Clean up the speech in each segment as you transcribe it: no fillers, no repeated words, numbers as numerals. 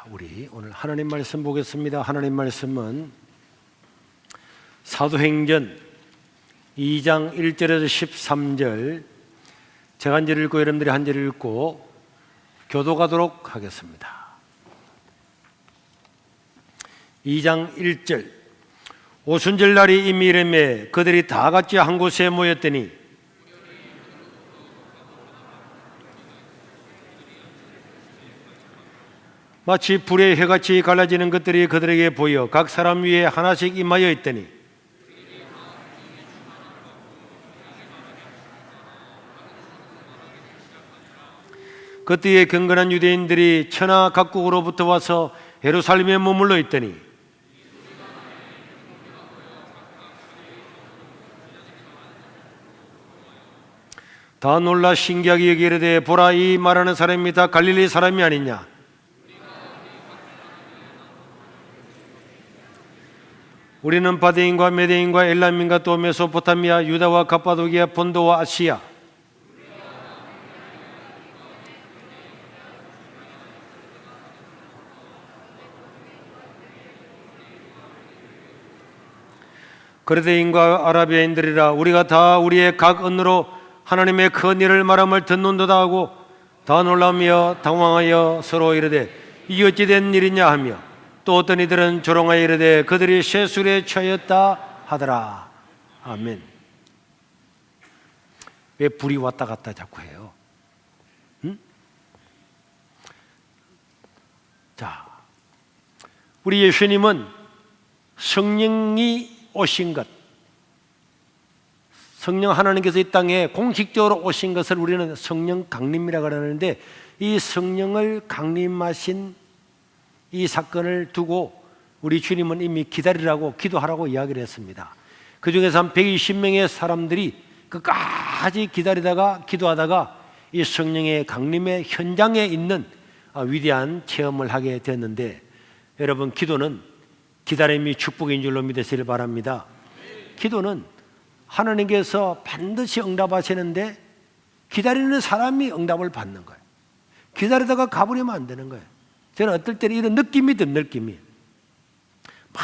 우리 오늘 하나님 말씀 보겠습니다. 하나님 말씀은 사도행전 2장 1절에서 13절, 제가 한 절 읽고 여러분들이 한 절 읽고 교도가도록 하겠습니다. 2장 1절. 오순절 날이 이미 이르매 그들이 다 같이 한 곳에 모였더니 마치 불의 혀같이 갈라지는 것들이 그들에게 보여 각 사람 위에 하나씩 임하여 있더니 그때에 경건한 유대인들이 천하 각국으로부터 와서 예루살렘에 머물러 있더니 다 놀라 신기하게 여기려되 보라, 이 말하는 사람이 다 갈릴리 사람이 아니냐. 우리는 바데인과 메데인과 엘람인과 또 메소포타미아, 유다와 갑바도기아, 본도와 아시아, 그레데인과 아라비아인들이라. 우리가 다 우리의 각 언어로 하나님의 큰 일을 말함을 듣는도다 하고 다 놀라며 당황하여 서로 이르되 이게 어찌 된 일이냐 하며, 또 어떤 이들은 조롱하여 이르되 그들이 쇠술에 처했다 하더라. 아멘. 왜 불이 왔다 갔다 자꾸 해요? 자, 우리 예수님은 성령이 오신 것, 성령 하나님께서 이 땅에 공식적으로 오신 것을 우리는 성령 강림이라고 하는데, 이 성령을 강림하신 이 사건을 두고 우리 주님은 이미 기다리라고, 기도하라고 이야기를 했습니다. 그 중에서 한 120명의 사람들이 끝까지 기다리다가 기도하다가 이 성령의 강림의 현장에 있는 위대한 체험을 하게 되었는데, 여러분, 기도는 기다림이 축복인 줄로 믿으시길 바랍니다. 기도는 하나님께서 반드시 응답하시는데 기다리는 사람이 응답을 받는 거예요. 기다리다가 가버리면 안 되는 거예요. 저는 어떨 때는 이런 느낌이 든 느낌이, 막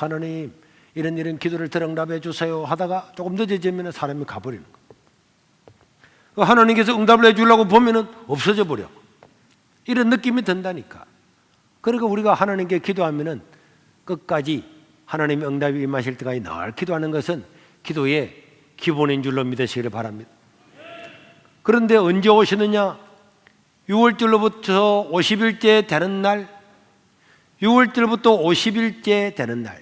하나님 이런 기도를 응답해 주세요 하다가 조금 늦어지면 사람이 가버리는 거예요. 하나님께서 응답을 해주려고 보면은 없어져 버려. 이런 느낌이 든다니까. 그러니까 우리가 하나님께 기도하면은 끝까지 하나님의 응답이 임하실 때까지 늘 기도하는 것은 기도의 기본인 줄로 믿으시기를 바랍니다. 그런데 언제 오시느냐? 6월절로부터 50일째 되는 날, 6월절부터 50일째 되는 날.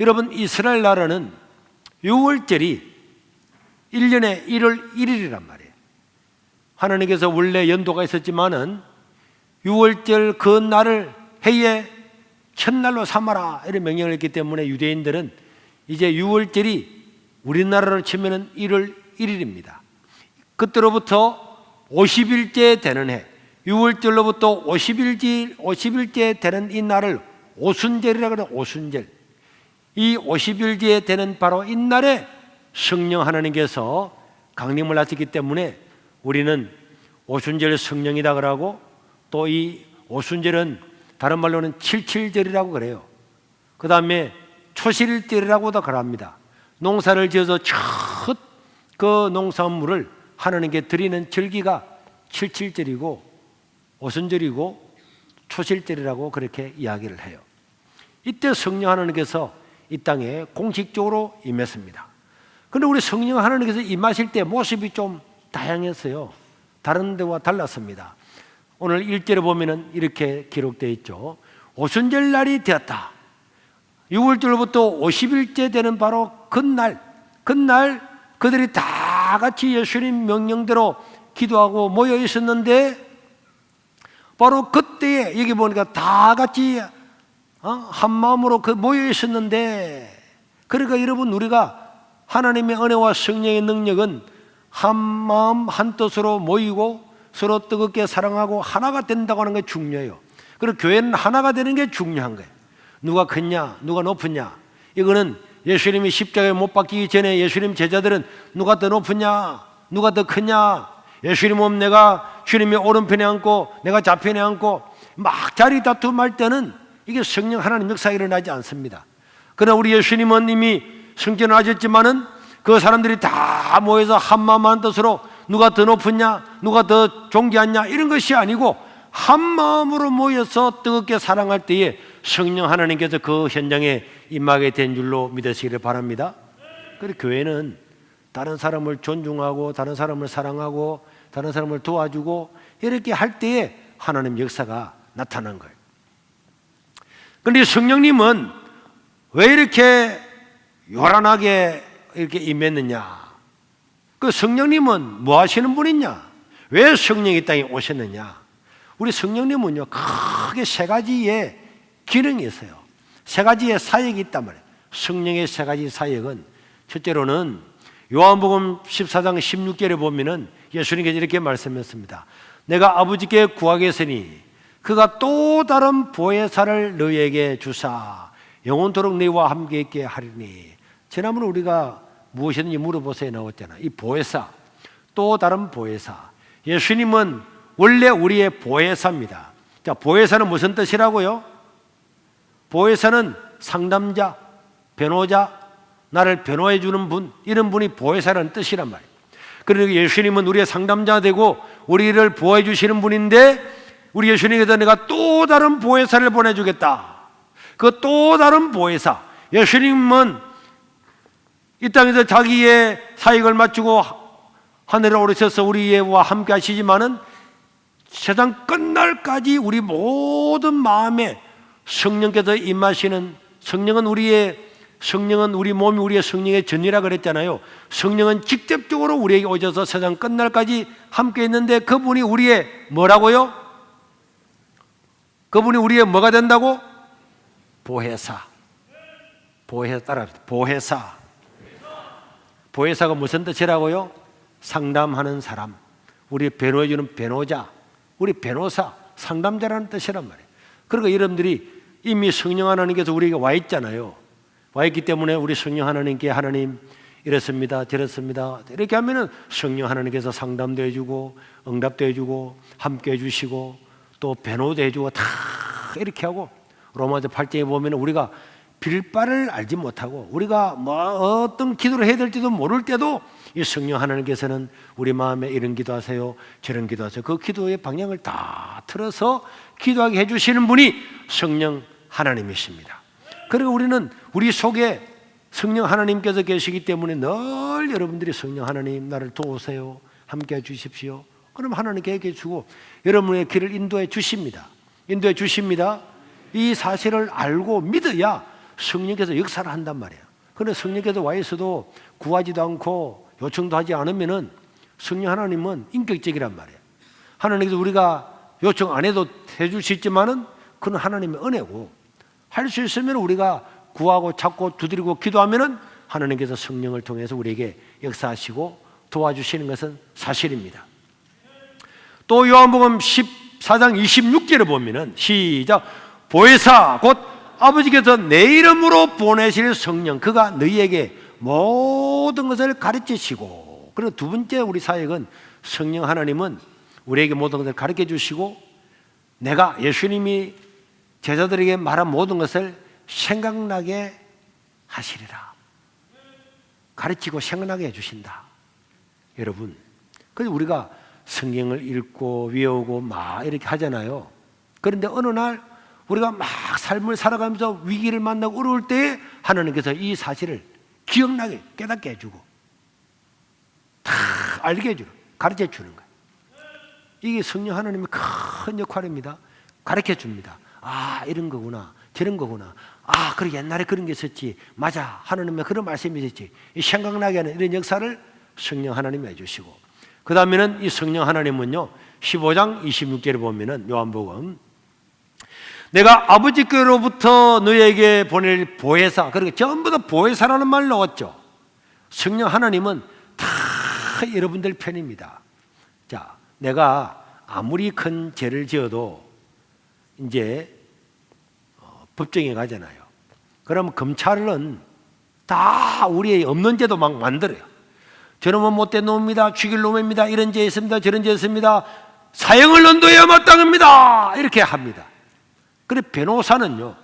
여러분, 이스라엘 나라는 6월절이 1년에 1월 1일이란 말이에요. 하나님께서 원래 연도가 있었지만은 6월절 그 날을 해에 첫날로 삼아라 이런 명령을 했기 때문에 유대인들은 이제 6월절이 우리나라로 치면은 1월 1일입니다. 그때로부터 50일째 되는 해, 6월절로부터 50일째 되는 이 날을 오순절이라고 해요. 오순절. 이 50일째 되는 바로 이 날에 성령 하나님께서 강림을 하셨기 때문에 우리는 오순절 성령이다 그러고, 또 이 오순절은 다른 말로는 칠칠절이라고 그래요. 그 다음에 초실절이라고도 그럽니다. 농사를 지어서 첫 그 농산물을 하나님께 드리는 절기가 칠칠절이고 오순절이고 초실절이라고 그렇게 이야기를 해요. 이때 성령 하나님께서 이 땅에 공식적으로 임했습니다. 그런데 우리 성령 하나님께서 임하실 때 모습이 좀 다양했어요. 다른 데와 달랐습니다. 오늘 1절에 보면은 이렇게 기록되어 있죠. 오순절 날이 되었다. 6월절부터 50일째 되는 바로 그날 그들이 다 같이 예수님 명령대로 기도하고 모여 있었는데, 바로 그때에 여기 보니까 다 같이 한 마음으로 모여 있었는데, 그러니까 여러분, 우리가 하나님의 은혜와 성령의 능력은 한 마음 한 뜻으로 모이고 서로 뜨겁게 사랑하고 하나가 된다고 하는 게 중요해요. 그리고 교회는 하나가 되는 게 중요한 거예요. 누가 크냐, 누가 높으냐, 이거는 예수님이 십자가에 못 박히기 전에 예수님 제자들은 누가 더 높으냐, 누가 더 크냐, 예수님 오면 내가 주님의 오른편에 앉고 내가 좌편에 앉고 막 자리 다툼할 때는 이게 성령 하나님 역사가 일어나지 않습니다. 그러나 우리 예수님은 이미 승천을 하셨지만은 그 사람들이 다 모여서 한마음한 뜻으로 누가 더 높으냐, 누가 더 존귀하냐 이런 것이 아니고 한마음으로 모여서 뜨겁게 사랑할 때에 성령 하나님께서 그 현장에 임하게 된 줄로 믿으시기를 바랍니다. 그리고 교회는 다른 사람을 존중하고 다른 사람을 사랑하고 다른 사람을 도와주고 이렇게 할 때에 하나님 역사가 나타난 거예요. 그런데 성령님은 왜 이렇게 요란하게 이렇게 임했느냐? 그 성령님은 뭐 하시는 분이냐? 왜 성령이 이 땅에 오셨느냐? 우리 성령님은요, 크게 세 가지의 기능이 있어요. 세 가지의 사역이 있단 말이에요. 성령의 세 가지 사역은 첫째로는 요한복음 14장 16절에 보면은 예수님께서 이렇게 말씀했습니다. 내가 아버지께 구하겠으니 그가 또 다른 보혜사를 너희에게 주사 영원토록 너희와 함께 있게 하리니. 지난번에 우리가 무엇이든지 물어보세요 나왔잖아요. 이 보혜사, 또 다른 보혜사. 예수님은 원래 우리의 보혜사입니다. 자, 보혜사는 무슨 뜻이라고요? 보혜사는 상담자, 변호자, 나를 변호해 주는 분, 이런 분이 보혜사라는 뜻이란 말이에요. 그러니까 예수님은 우리의 상담자 되고 우리를 보호해 주시는 분인데 우리 예수님께서 내가 또 다른 보혜사를 보내주겠다. 그 또 다른 보혜사, 예수님은 이 땅에서 자기의 사역을 마치고 하늘에 오르셔서 우리와 함께 하시지만은 세상 끝날까지 우리 모든 마음에 성령께서 임하시는, 성령은 우리 몸이 우리의 성령의 전이라 그랬잖아요. 성령은 직접적으로 우리에게 오셔서 세상 끝날까지 함께 있는데 그분이 우리의 뭐라고요? 그분이 우리의 뭐가 된다고? 보혜사. 보혜사 따라합시다. 보혜사. 보혜사가 무슨 뜻이라고요? 상담하는 사람, 우리 변호해주는 변호자, 우리 변호사, 상담자라는 뜻이란 말이에요. 그러니까 여러분들이 이미 성령 하나님께서 우리에게 와 있잖아요. 와 있기 때문에 우리 성령 하나님께 하나님 이렇습니다, 저렇습니다 이렇게 하면은 성령 하나님께서 상담도 해주고 응답도 해주고 함께 해주시고 또 변호도 해주고 다 이렇게 하고, 로마서 8장에 보면 우리가 빌바를 알지 못하고 우리가 뭐 어떤 기도를 해야 될지도 모를 때도 이 성령 하나님께서는 우리 마음에 이런 기도하세요, 저런 기도하세요. 그 기도의 방향을 다 틀어서 기도하게 해주시는 분이 성령 하나님이십니다. 그리고 우리는 우리 속에 성령 하나님께서 계시기 때문에 늘 여러분들이 성령 하나님 나를 도우세요, 함께 해주십시오. 그럼 하나님께 얘기해 주고 여러분의 길을 인도해 주십니다. 인도해 주십니다. 이 사실을 알고 믿어야 성령께서 역사를 한단 말이에요. 그런데 성령께서 와 있어도 구하지도 않고 요청도 하지 않으면은 성령 하나님은 인격적이란 말이에요. 하나님께서 우리가 요청 안 해도 해줄 수 있지만은 그건 하나님의 은혜고, 할 수 있으면 우리가 구하고 찾고 두드리고 기도하면은 하나님께서 성령을 통해서 우리에게 역사하시고 도와주시는 것은 사실입니다. 또 요한복음 14장 26절에 보면은 시작, 보혜사 곧 아버지께서 내 이름으로 보내실 성령, 그가 너희에게 모든 것을 가르치시고. 그리고 두 번째 우리 사역은 성령 하나님은 우리에게 모든 것을 가르쳐 주시고 내가 예수님이 제자들에게 말한 모든 것을 생각나게 하시리라. 가르치고 생각나게 해주신다. 여러분, 그래서 우리가 성경을 읽고 외우고 막 이렇게 하잖아요. 그런데 어느 날 우리가 막 삶을 살아가면서 위기를 만나고 어려울 때 하나님께서 이 사실을 기억나게 깨닫게 해주고 다 알게 해주고 가르쳐 주는 거예요. 이게 성령 하나님의 큰 역할입니다. 가르쳐 줍니다. 아, 이런 거구나, 저런 거구나. 아, 그래 옛날에 그런 게 있었지. 맞아, 하나님의 그런 말씀이 있었지. 이 생각나게 하는 이런 역사를 성령 하나님이 해주시고, 그 다음에는 이 성령 하나님은요 15장 26절에 보면은 요한복음, 내가 아버지께로부터 너희에게 보낼 보혜사, 그러니까 전부 다 보혜사라는 말 나왔죠. 성령 하나님은 다 여러분들 편입니다. 자, 내가 아무리 큰 죄를 지어도 이제 법정에 가잖아요. 그러면 검찰은 다 우리의 없는 죄도 막 만들어요. 저놈은 못된 놈입니다, 죽일 놈입니다, 이런 죄 있습니다, 저런 죄 있습니다, 사형을 언도해야 마땅합니다, 이렇게 합니다. 그래 변호사는요,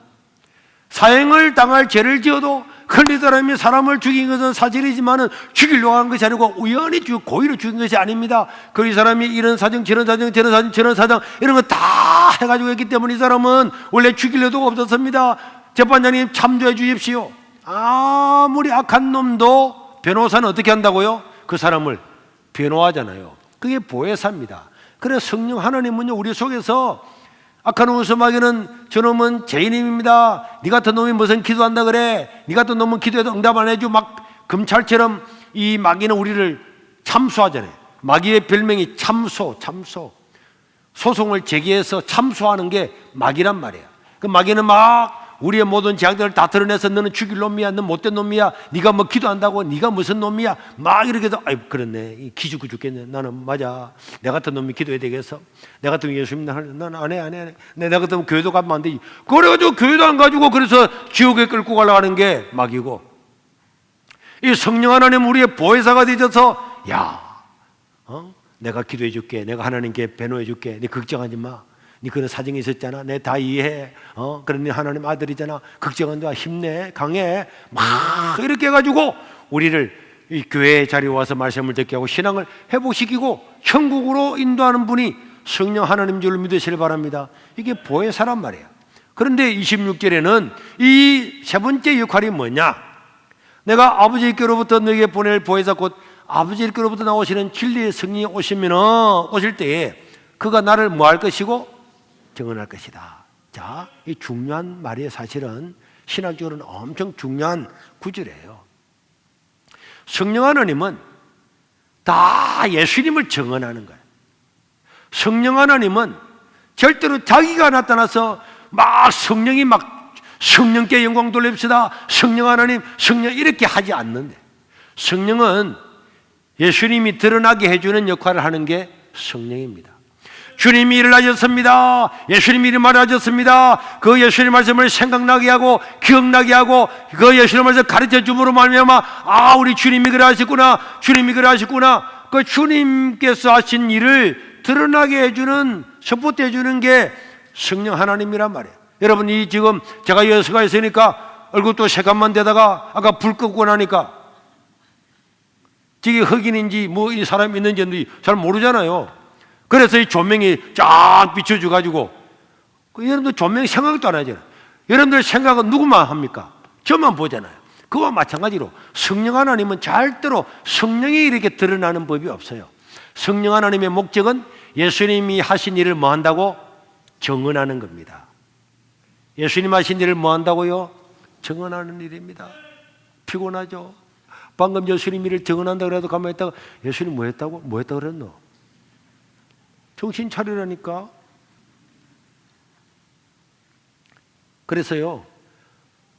사형을 당할 죄를 지어도 그 사람이 사람을 죽인 것은 사실이지만은 죽이려고 한 것이 아니고 우연히 고의로 죽인 것이 아닙니다. 그 이 사람이 이런 사정 저런 사정 저런 사정 저런 사정 이런 거 다 해가지고 했기 때문에 이 사람은 원래 죽일 의도가 없었습니다. 재판장님 참조해 주십시오. 아무리 악한 놈도 변호사는 어떻게 한다고요? 그 사람을 변호하잖아요. 그게 보혜사입니다. 그래서 성령 하나님은요, 우리 속에서 악한 웃음하기는 저놈은 죄인입니다. 네 같은 놈이 무슨 기도한다 그래? 네 같은 놈은 기도해도 응답 안 해줘. 막 검찰처럼 이 마귀는 우리를 참소하잖아요. 마귀의 별명이 참소. 소송을 제기해서 참소하는 게 마귀란 말이에요. 그 마귀는 막 우리의 모든 죄악들을 다 드러내서 너는 죽일 놈이야, 너 못된 놈이야, 네가 뭐 기도한다고 네가 무슨 놈이야, 막 이렇게 해서 아이 그렇네, 기죽고 죽겠네, 나는 맞아, 내 같은 놈이 기도해야 되겠어, 내 같은 예수님 나는 안 해, 내가 같으면 교회도 가면 안 되지. 그래가지고 교회도 안 가지고 그래서 지옥에 끌고 가려고 게 마귀고, 이 성령 하나님 우리의 보혜사가 되셔서 내가 기도해 줄게, 내가 하나님께 변호해 줄게, 네 걱정하지 마, 네 그런 사정이 있었잖아, 내 다 이해해, 그런 네 하나님 아들이잖아, 걱정하지 마, 힘내, 강해, 막 이렇게 해가지고 우리를 이 교회 자리에 와서 말씀을 듣게 하고 신앙을 회복시키고 천국으로 인도하는 분이 성령 하나님 줄 믿으시길 바랍니다. 이게 보혜사란 말이에요. 그런데 26절에는 이 세 번째 역할이 뭐냐? 내가 아버지께로부터 너에게 보낼 보혜사 곧 아버지께로부터 나오시는 진리의 성령이 오실 때에 그가 나를 뭐 할 것이고 증언할 것이다. 자, 이 중요한 말이에요. 사실은 신학적으로는 엄청 중요한 구절이에요. 성령 하나님은 다 예수님을 증언하는 거예요. 성령 하나님은 절대로 자기가 나타나서 막 성령께 영광 돌립시다, 성령 하나님, 성령 이렇게 하지 않는데, 성령은 예수님이 드러나게 해주는 역할을 하는 게 성령입니다. 주님이 일을 하셨습니다. 예수님이 일을 말하셨습니다. 그 예수님 말씀을 생각나게 하고 기억나게 하고 그 예수님 말씀을 가르쳐 줌으로 말미암아 우리 주님이 그래 하셨구나, 주님이 그래 하셨구나, 그 주님께서 하신 일을 드러나게 해주는, 서포트해 주는 게 성령 하나님이란 말이에요. 여러분, 이 지금 제가 여수가 있으니까 얼굴 또 색감만 되다가 아까 불 끄고 나니까 저게 흑인인지 뭐 이 사람이 있는지 잘 모르잖아요. 그래서 이 조명이 쫙 비춰줘가지고, 여러분들 조명 생각도 안 하잖아요. 여러분들 생각은 누구만 합니까? 저만 보잖아요. 그와 마찬가지로 성령 하나님은 절대로 성령이 이렇게 드러나는 법이 없어요. 성령 하나님의 목적은 예수님이 하신 일을 뭐 한다고? 증언하는 겁니다. 예수님 하신 일을 뭐 한다고요? 증언하는 일입니다. 피곤하죠? 방금 예수님 일을 증언한다 그래도 가만히 있다가 예수님 뭐 했다고? 뭐 했다 그랬노? 정신 차리라니까. 그래서요,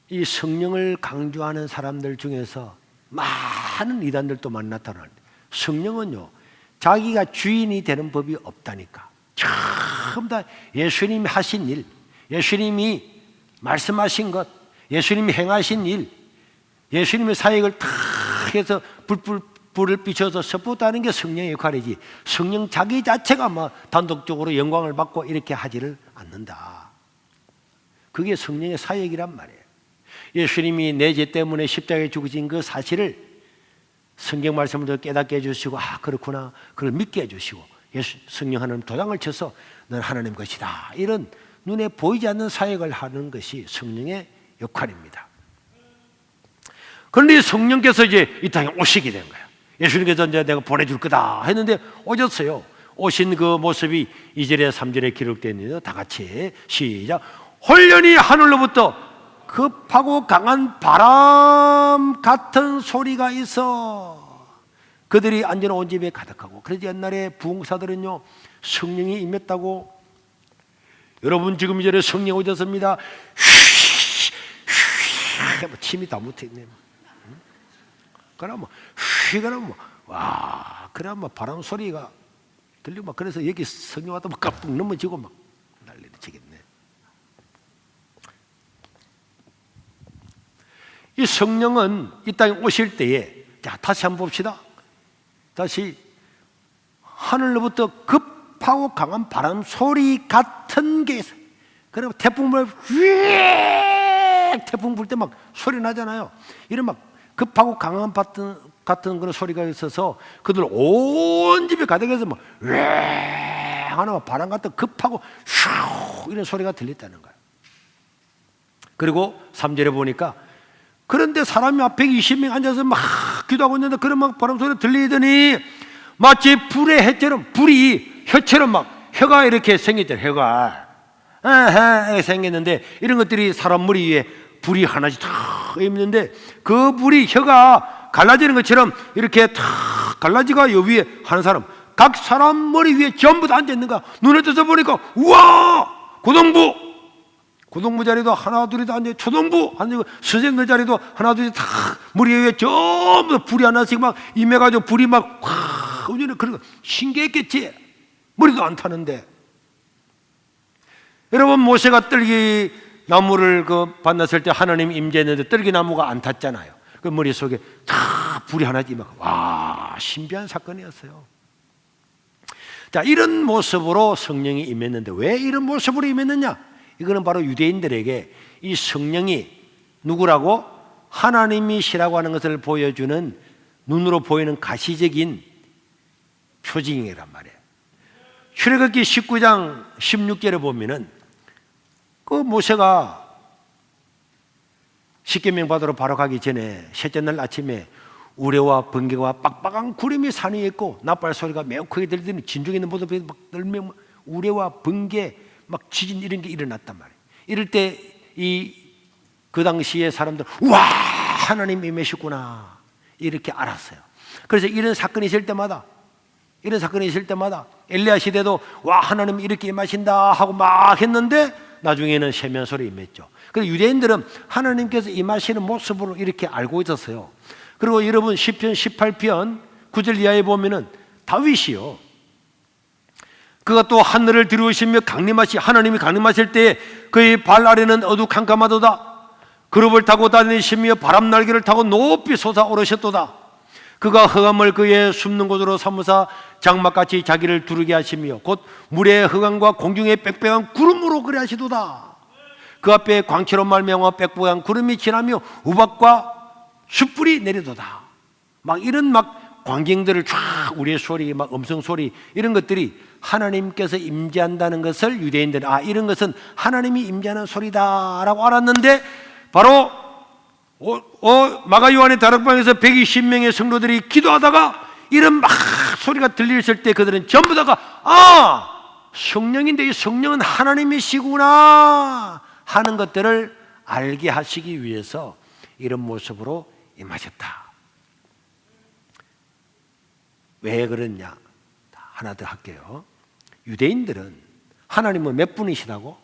이 성령을 강조하는 사람들 중에서 많은 이단들도 많이 나타나는데, 성령은요 자기가 주인이 되는 법이 없다니까. 전부 다 예수님이 하신 일, 예수님이 말씀하신 것, 예수님이 행하신 일, 예수님의 사역을 다 해서 불을 비춰서 서포트하는 게 성령의 역할이지, 성령 자기 자체가 단독적으로 영광을 받고 이렇게 하지를 않는다. 그게 성령의 사역이란 말이에요. 예수님이 내 죄 때문에 십자가에 죽으신 그 사실을 성경 말씀으로 깨닫게 해주시고, 그렇구나, 그걸 믿게 해주시고, 성령 하나님 도장을 쳐서 넌 하나님 것이다, 이런 눈에 보이지 않는 사역을 하는 것이 성령의 역할입니다. 그런데 성령께서 이제 이 땅에 오시게 된 거예요. 예수님께서 이제 내가 보내줄 거다 했는데 오셨어요. 오신 그 모습이 2절에 3절에 기록되어 있는데요. 다 같이 시작. 홀연히 하늘로부터 급하고 강한 바람 같은 소리가 있어 그들이 앉아는 온 집에 가득하고. 그래서 옛날에 부흥사들은요 성령이 임했다고, 여러분 지금 이제 성령 오셨습니다, 침이 다 묻어있네. 그러면 그러면 바람 소리가 들리고 그래서 여기 성령 왔다 깜빡 넘어지고 막 난리를 치겠네. 이 성령은 이 땅에 오실 때에, 자 다시 한번 봅시다. 다시 하늘로부터 급하고 강한 바람 소리 같은 게 있어요. 그러면 태풍 불 때 막 소리 나잖아요. 이런 막 급하고 강한 같은 그런 소리가 있어서 그들 온 집에 가득해서 막 하나 바람 같은 급하고 슈 이런 소리가 들렸다는 거예요. 그리고 3절에 보니까 그런데 사람이 120명 앉아서 막 기도하고 있는데 그런 막 바람 소리가 들리더니 마치 불의 혀처럼 불이 혀처럼 막 혀가 이렇게 생겼잖아요. 혀가 생겼는데 이런 것들이 사람 머리 위에 불이 하나씩 탁 있는데 그 불이 혀가 갈라지는 것처럼 이렇게 탁 갈라지가 요 위에 하는 사람 각 사람 머리 위에 전부 다 앉아있는가. 눈을 떠서 보니까 우와 고등부 자리도 하나 둘이 다 앉아, 초등부 앉아, 선생들 자리도 하나 둘이 다 머리 위에 전부 다 불이 하나씩 막 임해가지고 불이 막 확 움직이는 그런 거 신기했겠지. 머리도 안 타는데. 여러분 모세가 뜰기 나무를 만났을 때 하나님 임재했는데 뜰기 나무가 안 탔잖아요. 그 머릿속에 다 불이 하나 임하고 와 신비한 사건이었어요. 자, 이런 모습으로 성령이 임했는데 왜 이런 모습으로 임했느냐? 이거는 바로 유대인들에게 이 성령이 누구라고? 하나님이시라고 하는 것을 보여주는 눈으로 보이는 가시적인 표징이란 말이에요. 출애굽기 19장 16절에 보면은 그 모세가 십계명 받으러 바로 가기 전에 셋째 날 아침에 우레와 번개와 빡빡한 구름이 산 위에 있고 나팔 소리가 매우 크게 들리더니 진중에 있는 모든 막 떨며 우레와 번개 막 지진 이런 게 일어났단 말이에요. 이럴 때 그 당시에 사람들 와 하나님 임하셨구나 이렇게 알았어요. 그래서 이런 사건이 있을 때마다 엘리야 시대도 와 하나님 이렇게 임하신다 하고 막 했는데 나중에는 세면소리 임했죠. 그래서 유대인들은 하나님께서 임하시는 모습으로 이렇게 알고 있었어요. 그리고 여러분 시편 18편 9절 이하에 보면은 다윗이요, 그가 또 하늘을 들으시며 하나님이 강림하실 때에 그의 발 아래는 어두캄캄하도다. 그룹을 타고 다니시며 바람 날개를 타고 높이 솟아오르셨도다. 그가 흑암을 그의 숨는 곳으로 삼으사 장막같이 자기를 두르게 하시며 곧 물의 흑암과 공중의 빽빽한 구름으로 그래 하시도다. 그 앞에 광채로 말미암아 빽빽한 구름이 지나며 우박과 숯불이 내리도다. 막 이런 막 광경들을 쫙 우리의 소리, 막 음성 소리 이런 것들이 하나님께서 임재한다는 것을 유대인들은 이런 것은 하나님이 임재하는 소리다라고 알았는데 바로 마가 요한의 다락방에서 120명의 성도들이 기도하다가 이런 막 소리가 들렸을 때 그들은 전부 다가 성령인데 이 성령은 하나님이시구나 하는 것들을 알게 하시기 위해서 이런 모습으로 임하셨다. 왜 그러냐? 하나 더 할게요. 유대인들은 하나님은 몇 분이시다고?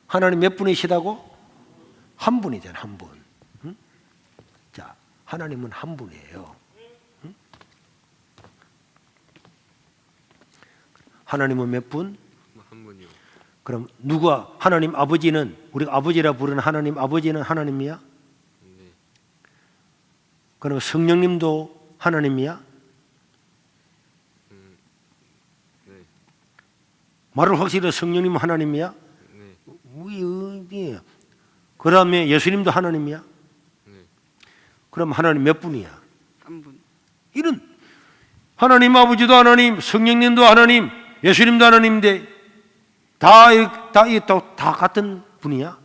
하나님 몇 분이시다고? 한 분이잖아요. 한 분. 응? 자, 하나님은 한 분이에요. 응? 하나님은 몇 분? 한 분이요. 그럼 누가 하나님 아버지는 우리가 아버지라 부르는 하나님 아버지는 하나님이야? 네. 그럼 성령님도 하나님이야? 네. 말을 확실히 성령님은 하나님이야? 네. 우리 그 다음에 예수님도 하나님이야? 네. 그럼 하나님 몇 분이야? 한 분. 이런 하나님 아버지도 하나님, 성령님도 하나님, 예수님도 하나님인데 다 같은 분이야?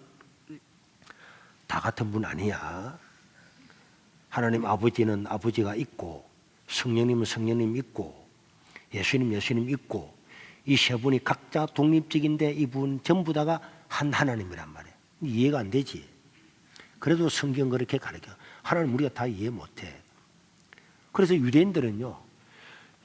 다 같은 분 아니야. 하나님 아버지는 아버지가 있고 성령님은 성령님 있고 예수님 있고 이 세 분이 각자 독립적인데 이분 전부 다가 한 하나님이란 말이야. 이해가 안 되지. 그래도 성경 그렇게 가르쳐. 하나님 우리가 다 이해 못해. 그래서 유대인들은요,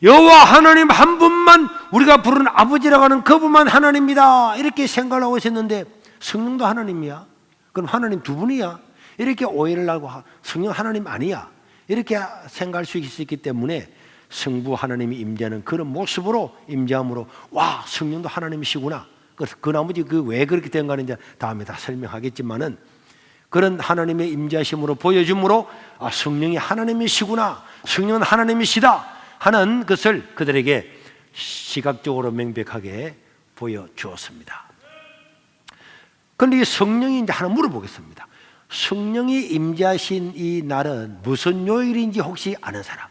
여호와 하나님 한 분만 우리가 부르는 아버지라고 하는 그분만 하나님이다 이렇게 생각을 하고 있었는데 성령도 하나님이야? 그럼 하나님 두 분이야? 이렇게 오해를 하고 성령 하나님 아니야 이렇게 생각할 수 있었기 때문에 성부 하나님이 임재하는 그런 모습으로 임재함으로 와 성령도 하나님이시구나. 그 나머지 왜 그렇게 된 거는 이제 다음에 다 설명하겠지만은 그런 하나님의 임재하심으로 보여줌으로 성령이 하나님이시구나, 성령은 하나님이시다 하는 것을 그들에게 시각적으로 명백하게 보여주었습니다. 그런데 이 성령이 이제 하나 물어보겠습니다. 성령이 임재하신 이 날은 무슨 요일인지 혹시 아는 사람?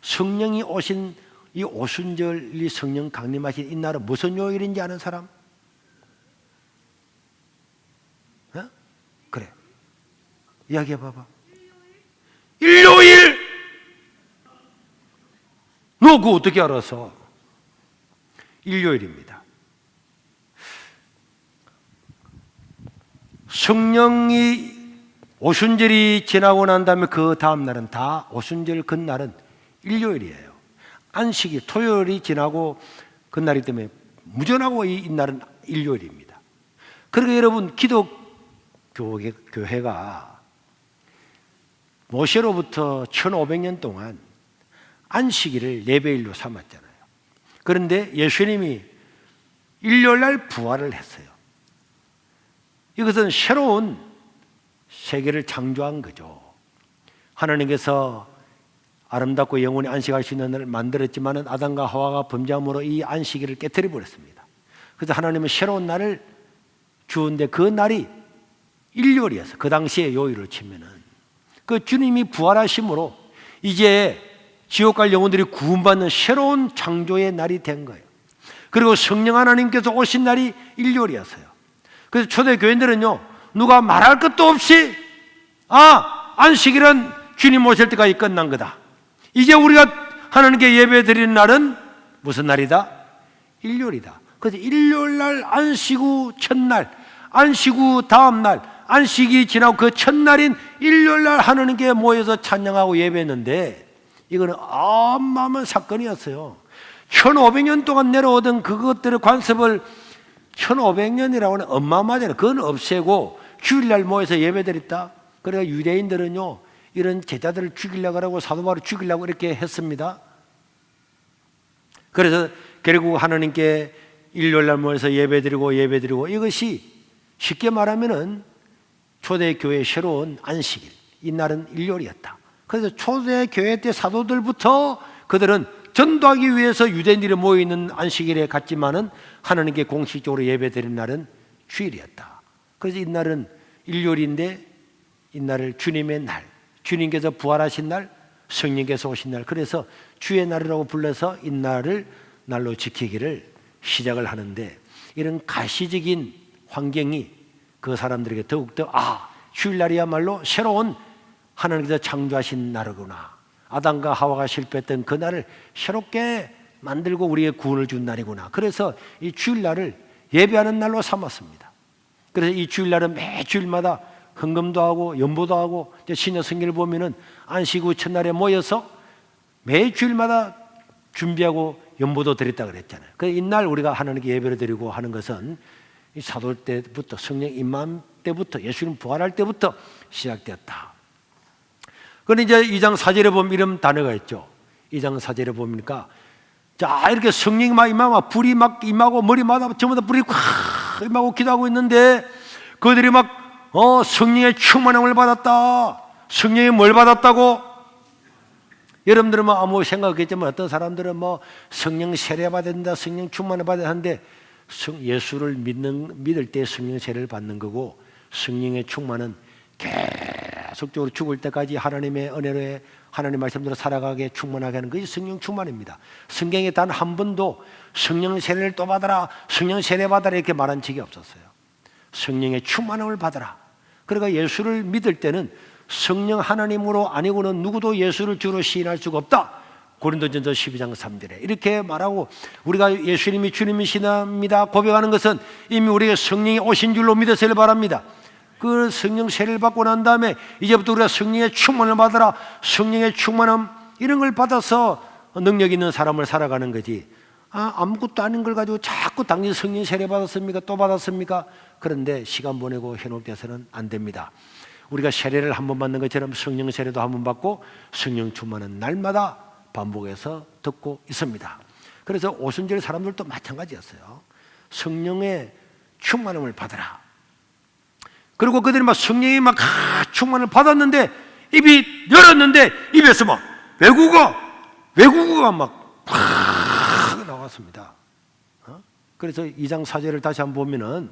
성령이 오신 이 오순절, 이 성령 강림하신 이 날은 무슨 요일인지 아는 사람? 어? 그래, 이야기해 봐봐. 일요일. 너 그거 어떻게 알아서? 일요일입니다. 성령이 오순절이 지나고 난 다음에 그 다음 날은 다 오순절 그날은 일요일이에요. 안식이 토요일이 지나고 그날이기 때문에 무전하고 이 날은 일요일입니다. 그러니까 여러분 기독교회가 모세로부터 1500년 동안 안식일을 예배일로 삼았잖아요. 그런데 예수님이 일요일날 부활을 했어요. 이것은 새로운 세계를 창조한 거죠. 하나님께서 아름답고 영원히 안식할 수 있는 날을 만들었지만 아담과 하와가 범죄함으로 이 안식일을 깨뜨려 버렸습니다. 그래서 하나님은 새로운 날을 주었는데 그 날이 일요일이었어요. 그 당시에 요일을 치면은 그 주님이 부활하심으로 이제 지옥 갈 영혼들이 구원받는 새로운 창조의 날이 된 거예요. 그리고 성령 하나님께서 오신 날이 일요일이었어요. 그래서 초대 교인들은요, 누가 말할 것도 없이 안식일은 주님 오실 때까지 끝난 거다. 이제 우리가 하나님께 예배 드리는 날은 무슨 날이다? 일요일이다. 그래서 일요일 날 안식 후 첫날, 안식 후 다음 날, 안식이 지나고 그 첫날인 일요일 날 하나님께 모여서 찬양하고 예배했는데 이거는 어마어마한 사건이었어요. 1500년 동안 내려오던 그것들의 관습을 1500년이라고 하는 어마어마하잖아요. 그건 없애고 주일날 모여서 예배드렸다. 그래서 유대인들은요, 이런 제자들을 죽이려고 하고 사도 바울을 죽이려고 이렇게 했습니다. 그래서 결국 하나님께 일요일날 모여서 예배드리고 이것이 쉽게 말하면은 초대교회의 새로운 안식일, 이 날은 일요일이었다. 그래서 초대교회 때 사도들부터 그들은 전도하기 위해서 유대인들이 모여있는 안식일에 갔지만은 하나님께 공식적으로 예배드리는 날은 주일이었다. 그래서 이 날은 일요일인데 이 날을 주님의 날, 주님께서 부활하신 날, 성령께서 오신 날, 그래서 주의 날이라고 불러서 이 날을 날로 지키기를 시작을 하는데 이런 가시적인 환경이 그 사람들에게 더욱더 주일날이야말로 새로운 하나님께서 창조하신 날이구나. 아담과 하와가 실패했던 그 날을 새롭게 만들고 우리에게 구원을 준 날이구나. 그래서 이 주일날을 예배하는 날로 삼았습니다. 그래서 이 주일날은 매 주일마다 헌금도 하고 연보도 하고 신약 성경을 보면은 안식 후 첫날에 모여서 매 주일마다 준비하고 연보도 드렸다 그랬잖아요. 그래서 이날 우리가 하나님께 예배를 드리고 하는 것은 이 사도 때부터 성령 임함 때부터 예수님 부활할 때부터 시작되었다. 그런데 이제 2장 4절에 보면 이런 단어가 있죠. 2장 4절에 보니까 자 이렇게 성령이 막 임하고 불이 막 임하고 머리마다 전부 다 불이 확 임하고 기도하고 있는데 그들이 막 성령의 충만함을 받았다. 성령이 뭘 받았다고? 여러분들은 뭐 아무 생각했지만 어떤 사람들은 뭐 성령 세례 받아야 된다, 성령 충만을 받아야 하는데 예수를 믿을 때 성령 세례를 받는 거고 성령의 충만은 계속적으로 죽을 때까지 하나님의 은혜로 하나님 말씀대로 살아가게 충만하게 하는 것이 성령 충만입니다. 성경에 단 한 번도 성령 세례를 또 받아라, 성령 세례 받아라 이렇게 말한 적이 없었어요. 성령의 충만함을 받아라. 그러니까 예수를 믿을 때는 성령 하나님으로 아니고는 누구도 예수를 주로 시인할 수가 없다. 고린도전서 12장 3절에 이렇게 말하고 우리가 예수님이 주님이시랍니다 고백하는 것은 이미 우리가 성령이 오신 줄로 믿으시길 바랍니다. 그 성령 세례를 받고 난 다음에 이제부터 우리가 성령의 충만을 받아라. 성령의 충만함 이런 걸 받아서 능력 있는 사람을 살아가는 거지. 아무것도 아닌 걸 가지고 자꾸 당신 성령 세례 받았습니까? 또 받았습니까? 그런데 시간 보내고 해놓을 때서는 안 됩니다. 우리가 세례를 한 번 받는 것처럼 성령 세례도 한 번 받고 성령 충만은 날마다 반복해서 듣고 있습니다. 그래서 오순절 사람들도 마찬가지였어요. 성령의 충만함을 받으라. 그리고 그들이 막 성령이 막 충만을 받았는데 입이 열었는데 입에서 막 외국어가 막 나왔습니다. 그래서 2장 4절을 다시 한번 보면은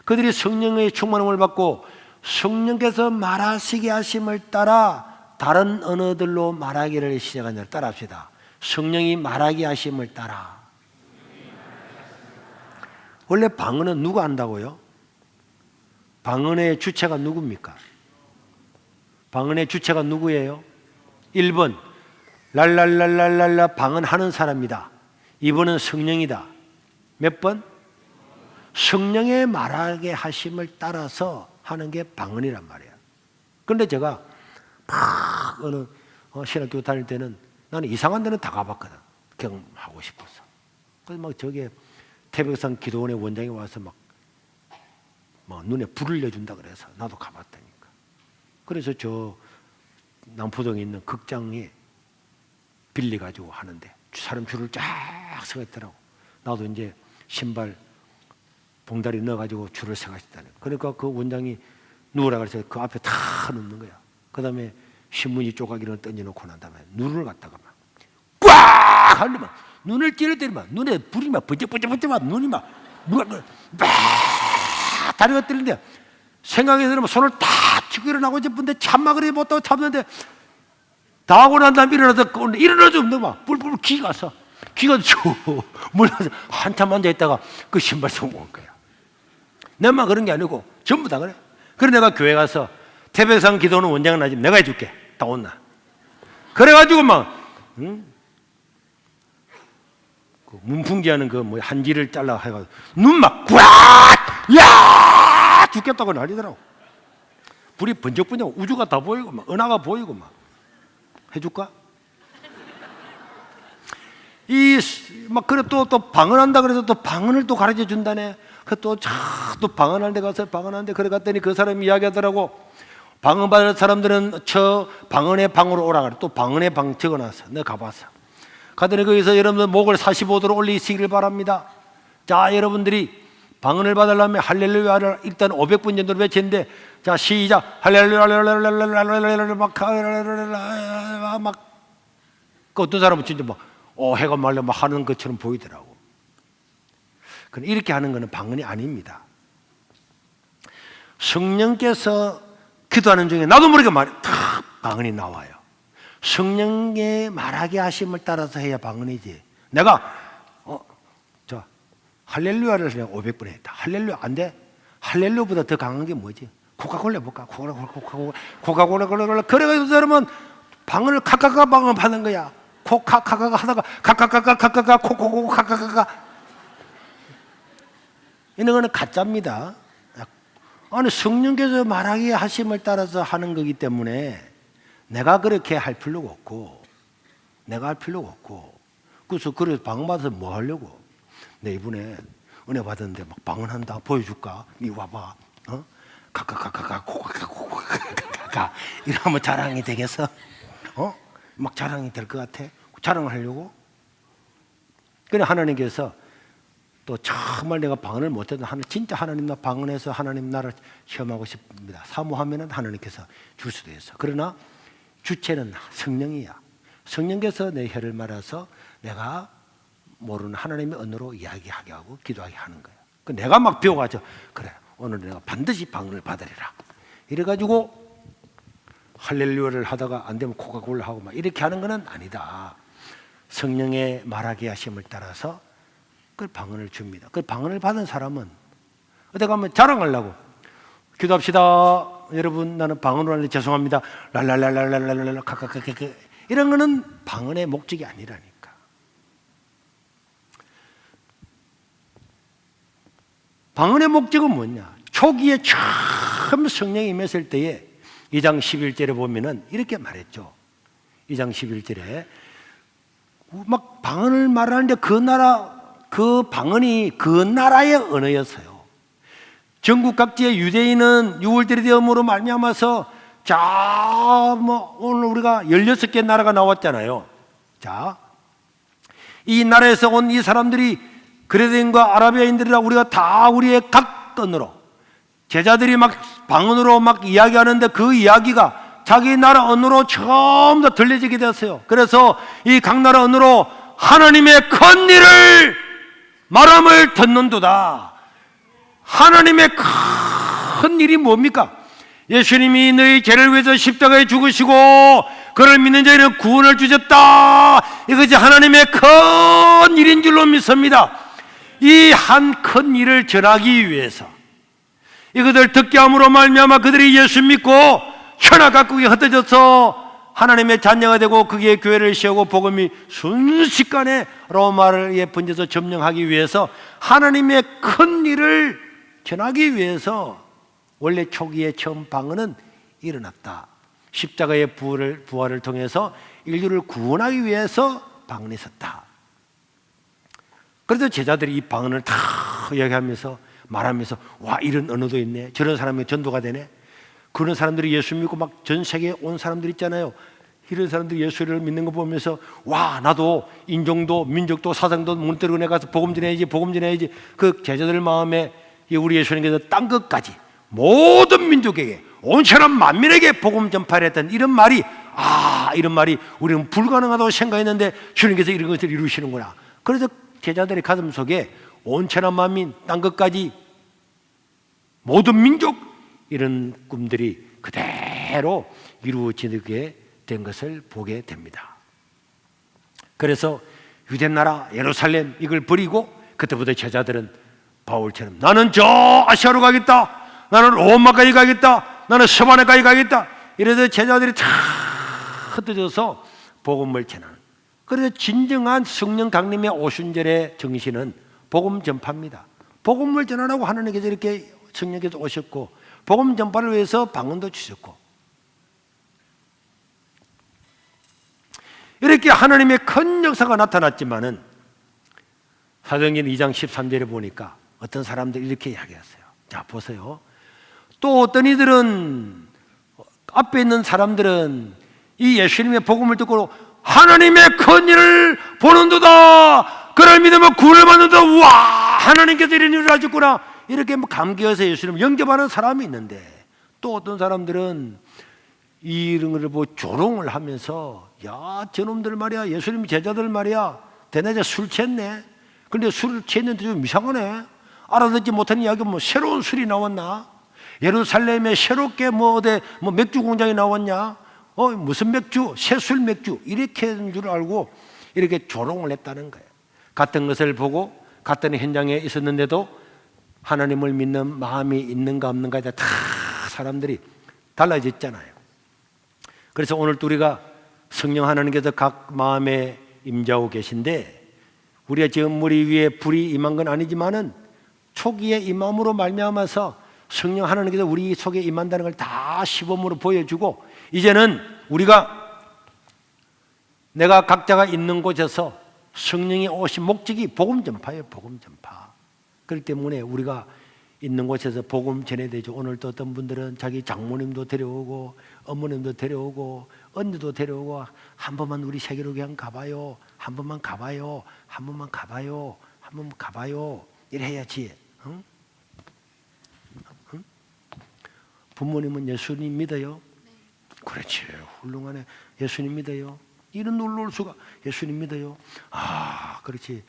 그들이 성령의 충만함을 받고 성령께서 말하시게 하심을 따라 다른 언어들로 말하기를 시작한 자를 따라합시다. 성령이 말하게 하심을 따라. 원래 방언은 누가 한다고요? 방언의 주체가 누굽니까? 방언의 주체가 누구예요? 1번 랄랄랄랄랄라 방언하는 사람이다. 2번은 성령이다. 몇 번? 성령의 말하게 하심을 따라서 하는 게 방언이란 말이야. 그런데 제가 막 어느 신학교 다닐 때는 나는 이상한 데는 다 가봤거든. 경험하고 싶어서. 그래서 막 저게 태백산 기도원의 원장이 와서 막 눈에 불을 내준다 그래서 나도 가봤다니까. 그래서 저 남포동에 있는 극장에 빌려가지고 하는데 사람 줄을 쫙 서 있더라고. 나도 이제 신발 봉다리 넣어가지고 줄을 서가 있다네. 그러니까 그 원장이 누우라 그래서 그 앞에 다 넣는 거야. 그 다음에 신문지 조각이를 던져놓고 난 다음에 눈을 갖다가 막 꽉 하려면 눈을 찌르더니만 눈에 불이 막 번쩍번쩍 눈이 막 다리가 떨리는데 생각이 들면 손을 딱 쥐고 일어나고 싶은데 참막을 못하고 참는데 다 하고 난 다음에 일어나서 없는 막 뿔뿔 기가 서 기가 쭉 몰라서 한참 앉아있다가 그 신발 쓰고 온 거야. 내만 그런 게 아니고 전부 다 그래. 그래 내가 교회 가서 태백산 기도는 원장은 나지 내가 해줄게. 다 온나. 그래가지고 막 그 문풍기하는 그 뭐 한지를 잘라 해가지고 눈 막 꽉! 야! 죽겠다고 난리더라고. 불이 번쩍번쩍 우주가 다 보이고 막 은하가 보이고 막 해줄까? 막 그래 또 방언한다 그래서 또 방언을 또 가르쳐 준다네. 그 또 방언할 데 가서 방언하는데 그래 갔더니 그 사람이 이야기하더라고. 방언 받을 사람들은 저 방언의 방으로 오라 그래. 또 방언의 방 적어놨어. 내가 가봤어. 가더니 거기서 여러분들 목을 45도로 올리시길 바랍니다. 자, 여러분들이 방언을 받으려면 할렐루야를 일단 500번 정도로 외치는데 자, 시작. 할렐루야 할렐루야 막 그 어떤 사람은 진짜 막 해가 말려 막 하는 것처럼 보이더라고. 그럼 이렇게 하는 것은 방언이 아닙니다. 성령께서 기도하는 중에 나도 모르게 방언이 나와요. 성령의 말하게 하심을 따라서 해야 방언이지. 내가 할렐루야를 그냥 500번 했다. 할렐루야 안 돼? 할렐루야보다 더 강한 게 뭐지? 코카콜라 볼까? 코카콜라 그래가지고 사람은 방언을 카카카 방언 받는 거야. 코카카카 하다가 카카카카카카 코코코 카카카카 이런 거는 가짜입니다. 아니 성령께서 말하게 하심을 따라서 하는 거기 때문에 내가 그렇게 할 필요가 없고 그래서 방언 받아서 뭐 하려고? 내 이번에 은혜 받았는데 막 방언한다 보여줄까? 이 와봐. 카카카카카 코카카카카카 이러면 자랑이 되겠어? 막 자랑이 될 것 같아? 자랑을 하려고? 그래 하나님께서 또 정말 내가 방언을 못해도 진짜 하나님 나 방언해서 하나님 나를 시험하고 싶습니다. 사모하면은 하나님께서 줄 수도 있어. 그러나 주체는 성령이야. 성령께서 내 혀를 말아서 내가 모르는 하나님의 언어로 이야기하게 하고 기도하게 하는 거야. 내가 막 배워가지고 그래 오늘 내가 반드시 방언을 받으리라. 이래가지고 할렐루야를 하다가 안 되면 코카콜라 하고 막 이렇게 하는 것은 아니다. 성령의 말하게 하심을 따라서 그 방언을 줍니다. 그 방언을 받은 사람은 어디 가면 자랑하려고 기도합시다. 여러분 나는 방언을 하는데 죄송합니다. 랄랄랄랄랄랄랄 카카카카 이런 거는 방언의 목적이 아니라니까. 방언의 목적은 뭐냐? 초기에 처음 성령이 임했을 때에 2장 11절에 보면은 이렇게 말했죠. 2장 11절에 막 방언을 말하는데 그 방언이 그 나라의 언어였어요. 전국 각지의 유대인은 6월절이 되음으로 말미암아서 오늘 우리가 16개 나라가 나왔잖아요. 자, 이 나라에서 온 이 사람들이 그레데인과 아라비아인들이라 우리가 다 우리의 각 언어로 제자들이 막 방언으로 막 이야기하는데 그 이야기가 자기 나라 언어로 처음 다 들려지게 되었어요. 그래서 이 각 나라 언어로 하나님의 큰 일을 말함을 듣는도다. 하나님의 큰 일이 뭡니까? 예수님이 너희 죄를 위해서 십자가에 죽으시고 그를 믿는 자에는 구원을 주셨다. 이것이 하나님의 큰 일인 줄로 믿습니다. 이 한 큰 일을 전하기 위해서 이것을 듣게 함으로 말미암아 그들이 예수 믿고 현악 각국이 흩어져서 하나님의 자녀가 되고 그게 교회를 세우고 복음이 순식간에 로마를 번져서 점령하기 위해서 하나님의 큰 일을 전하기 위해서 원래 초기에 처음 방언은 일어났다. 십자가의 부활을 통해서 인류를 구원하기 위해서 방언이 있었다. 그래서 제자들이 이 방언을 다 이야기하면서 말하면서 와, 이런 언어도 있네, 저런 사람이 전도가 되네. 그런 사람들이 예수 믿고 막 전 세계에 온 사람들 있잖아요. 이런 사람들이 예수를 믿는 거 보면서 와, 나도 인종도 민족도 사상도 문대로 내가서 복음 전해야지. 그 제자들 마음에 우리 예수님께서 땅 끝까지 모든 민족에게 온천한 만민에게 복음 전파를 했던 이런 말이 우리는 불가능하다고 생각했는데 주님께서 이런 것을 이루시는구나. 그래서 제자들의 가슴 속에 온천한 만민, 땅 끝까지 모든 민족, 이런 꿈들이 그대로 이루어지게 된 것을 보게 됩니다. 그래서 유대 나라 예루살렘 이걸 버리고 그때부터 제자들은 바울처럼 나는 저 아시아로 가겠다, 나는 로마까지 가겠다, 나는 서바네까지 가겠다. 이래서 제자들이 다 흩어져서 복음을 전하는. 그래서 진정한 성령 강림의 오순절의 정신은 복음 전파입니다. 복음을 전하라고 하나님께서 이렇게 성령께서 오셨고 복음 전파를 위해서 방언도 주셨고 이렇게 하나님의 큰 역사가 나타났지만은 사도행전 2장 13절에 보니까 어떤 사람들이 이렇게 이야기했어요. 자, 보세요. 또 어떤 이들은, 앞에 있는 사람들은 이 예수님의 복음을 듣고 하나님의 큰 일을 보는도다, 그를 믿으면 구원을 받는다, 와, 하나님께서 이런 일을 하셨구나, 이렇게 감격해서 예수님을 영접하는 사람이 있는데, 또 어떤 사람들은 이런 것을 보고 조롱을 하면서 야, 저놈들 말이야, 예수님 제자들 말이야, 대낮에 술 취했네. 근데 술을 취했는데 좀 이상하네. 알아듣지 못하는 이야기, 뭐 새로운 술이 나왔나? 예루살렘에 새롭게 맥주 공장이 나왔냐? 무슨 맥주? 새술 맥주. 이렇게 하는 줄 알고 이렇게 조롱을 했다는 거예요. 같은 것을 보고 같은 현장에 있었는데도 하나님을 믿는 마음이 있는가 없는가에 다 사람들이 달라졌잖아요. 그래서 오늘 우리가 성령 하나님께서 각 마음에 임재하고 계신데, 우리가 지금 우리 위에 불이 임한 건 아니지만은 초기에 임함으로 말미암아서 성령 하나님께서 우리 속에 임한다는 걸 다 시범으로 보여주고, 이제는 내가 각자가 있는 곳에서 성령이 오신 목적이 복음 전파예요. 복음 전파. 그렇기 때문에 우리가 있는 곳에서 복음 전해야 되죠. 오늘 또 어떤 분들은 자기 장모님도 데려오고 어머님도 데려오고 언니도 데려오고, 한 번만 우리 세계로 그냥 가봐요, 한 번만 가봐요, 한 번만 가봐요, 한 번만 가봐요, 이래야지. 응? 응? 부모님은 예수님 믿어요? 네. 그렇지, 훌륭하네. 예수님 믿어요? 이런 놀라울 수가. 예수님 믿어요? 아, 그렇지.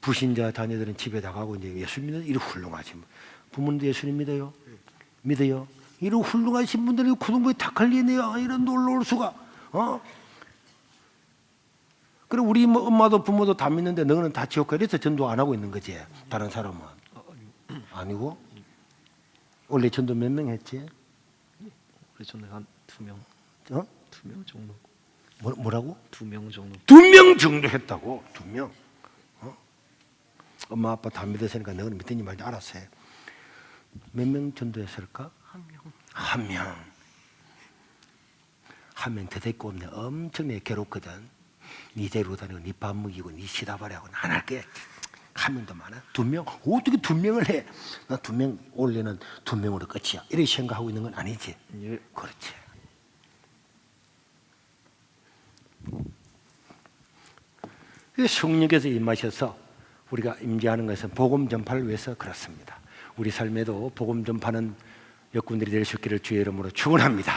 불신자 자녀들은 집에다 가고 이제 예수님 믿는 이런 훌륭하지. 부모님도 예수님 믿어요? 네. 믿어요? 이런 훌륭하신 분들이 고등부에 다 걸리네요. 이런 놀라울 수가. 그래, 우리 엄마도 부모도 다 믿는데 너는 다 지옥 가. 이래서 전도 안 하고 있는 거지. 다른 사람은 아니고. 원래 전도 몇 명 했지? 원래 저는 한 2명. 2명 정도. 뭐라고? 2명 정도. 2명 정도 했다고? 2명. 엄마 아빠 다 믿었으니까 너는 믿든지 말든지 알아서 해. 몇 명 전도했을까? 1명. 1명. 1명 더 데리고 오면 엄청나게 괴롭거든. 니 데리고 다니고 니 밥 먹이고 니 시다발하고 안 할 거야. 1명도 많아. 2명? 어떻게 2명을 해? 나 2명, 원래는 2명으로 끝이야, 이렇게 생각하고 있는 건 아니지. 예. 그렇지. 성령께서 임하셔서 우리가 임재하는 것은 복음 전파를 위해서 그렇습니다. 우리 삶에도 복음 전파는 여러분들이 될 수 있기를 주의 이름으로 축원합니다.